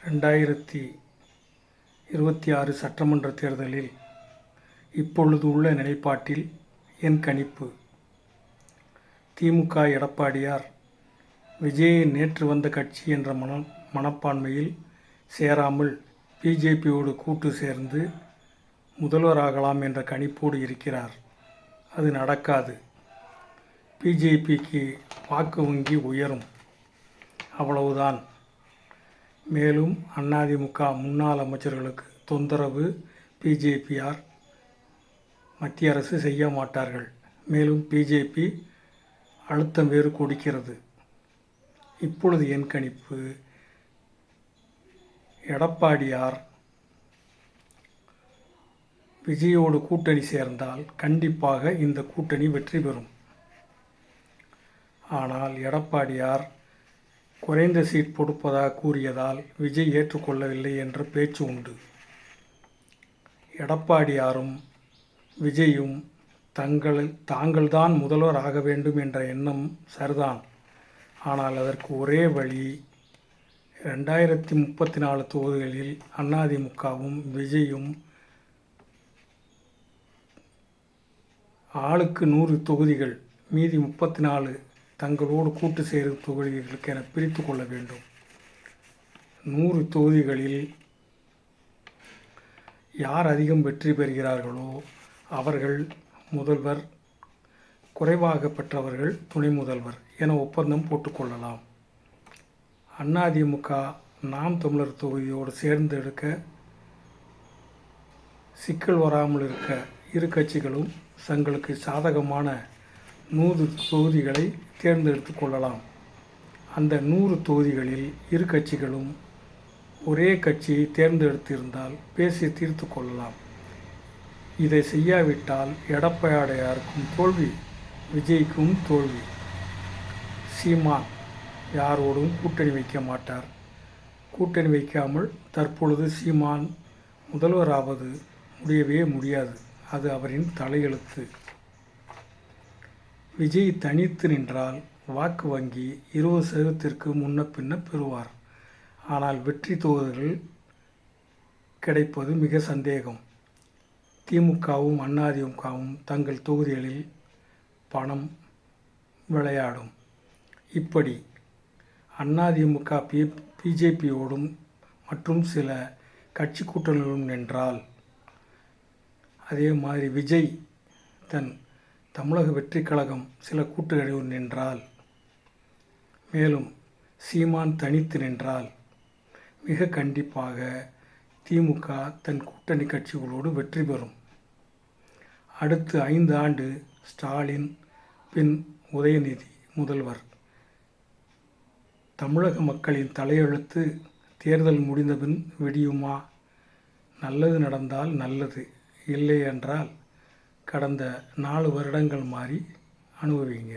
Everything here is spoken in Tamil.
2026 சட்டமன்ற தேர்தலில் இப்பொழுது உள்ள நிலைப்பாட்டில் என் கணிப்பு, திமுக எடப்பாடியார் விஜயை நேற்று வந்த கட்சி என்ற மனப்பான்மையில் சேராமல் பிஜேபியோடு கூட்டு சேர்ந்து முதல்வராகலாம் என்ற கணிப்போடு இருக்கிறார். அது நடக்காது. பிஜேபிக்கு வாக்கு வங்கி உயரும், அவ்வளவுதான். மேலும் அதிமுக முன்னாள் அமைச்சர்களுக்கு தொந்தரவு பிஜேபியார் மத்திய அரசு செய்ய மாட்டார்கள். மேலும் பிஜேபி அழுத்தம் வேறு கொடுக்கிறது. இப்பொழுது என் கணிப்பு, எடப்பாடியார் விஜயோடு கூட்டணி சேர்ந்தால் கண்டிப்பாக இந்த கூட்டணி வெற்றி பெறும். ஆனால் எடப்பாடியார் குறைந்த சீட் கொடுப்பதாக கூறியதால் விஜய் ஏற்றுக்கொள்ளவில்லை என்ற பேச்சு உண்டு. எடப்பாடியாரும் விஜயும் தாங்கள்தான் முதல்வர் ஆக வேண்டும் என்ற எண்ணம் சரிதான். ஆனால் அதற்கு ஒரே வழி, 2034 தொகுதிகளில் அதிமுகவும் விஜயும் ஆளுக்கு 100 தொகுதிகள், மீதி 34 தங்களோடு கூட்டு சேரும் தொகுதிகளுக்கு என பிரித்து கொள்ள வேண்டும். 100 தொகுதிகளில் யார் அதிகம் வெற்றி பெறுகிறார்களோ அவர்கள் முதல்வர், குறைவாக பெற்றவர்கள் துணை முதல்வர் என ஒப்பந்தம் போட்டுக்கொள்ளலாம். அதிமுக நாம் தமிழர் தொகுதியோடு சேர்ந்து எடுக்க சிக்கல் வராமல் இருக்க இரு கட்சிகளும் தங்களுக்கு சாதகமான 100 தொகுதிகளை தேர்ந்தெடுத்து கொள்ளலாம். அந்த 100 தொகுதிகளில் இரு கட்சிகளும் ஒரே கட்சியை தேர்ந்தெடுத்திருந்தால் பேசி தீர்த்து கொள்ளலாம். இதை செய்யாவிட்டால் எடப்பாடியாருக்கும் தோல்வி, விஜய்க்கும் தோல்வி. சீமான் யாரோடும் கூட்டணி வைக்க மாட்டார். கூட்டணி வைக்காமல் தற்பொழுது சீமான் முதல்வராவது முடியவே முடியாது. அது அவரின் தலையெழுத்து. விஜய் தனித்து நின்றால் வாக்கு வங்கி 20% முன்ன பின்ன பெறுவார். ஆனால் வெற்றி தொகுதிகள் கிடைப்பது மிக சந்தேகம். திமுகவும் அதிமுகவும் தங்கள் தொகுதிகளில் பணம் விளையாடும். இப்படி அதிமுக பிஜேபியோடும் மற்றும் சில கட்சி கூட்டணிகளும் நின்றால், அதே மாதிரி விஜய் தன் தமிழக வெற்றி கழகம் சில கூட்டணிகள் நின்றால், மேலும் சீமான் தனித்து நின்றால் மிக கண்டிப்பாக திமுக தன் கூட்டணி கட்சிகளோடு வெற்றி பெறும். அடுத்து 5 ஆண்டு ஸ்டாலின், பின் உதயநிதி முதல்வர். தமிழக மக்களின் தலையெழுத்து தேர்தல் முடிந்தபின் விடியுமா? நல்லது நடந்தால் நல்லது, இல்லை என்றால் கடந்த 4 வருடங்கள் மாறி அனுபவிங்க.